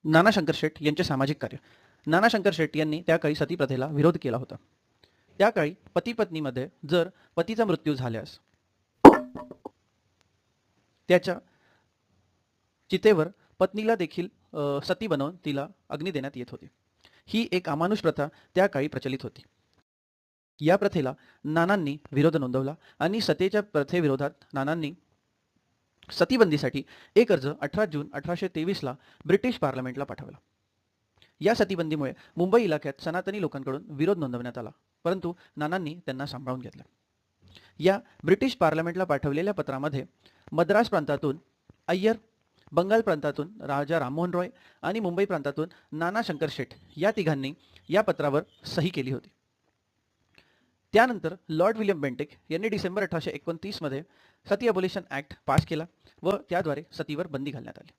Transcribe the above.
नाना शंकर शेट यांचे सामाजिक कार्य. नाना शंकर शेट यांनी त्या काळी सती प्रथेला विरोध केला होता. त्या काळी पती पत्नीमध्ये जर पतीचा मृत्यू झाल्यास त्याच्या चितेवर पत्नीला देखील सती बनवून तिला अग्नी देण्यात येत होती. ही एक अमानुष प्रथा त्या काळी प्रचलित होती. या प्रथेला नानांनी विरोध नोंदवला आणि सतीच्या प्रथेविरोधात नानांनी सतीबंदीसाठी एक अर्ज 18 जून 1823ला ब्रिटिश पार्लमेंटला पाठवला. या सतीबंदीमुळे मुंबई इलाक्यात सनातनी लोकांकडून विरोध नोंदवण्यात आला, परंतु नानांनी त्यांना सांभाळून घेतलं. या ब्रिटिश पार्लमेंटला पाठवलेल्या पत्रामध्ये मद्रास प्रांतातून अय्यर, बंगाल प्रांतातून राजा राममोहन रॉय आणि मुंबई प्रांतातून नाना शंकर शेट या तिघांनी या पत्रावर सही केली होती. त्यानंतर लॉर्ड विल्यम बेंटिक यांनी डिसेंबर 1829 मध्ये सती अबोलिशन ॲक्ट पास केला व त्याद्वारे सतीवर बंदी घालण्यात आली.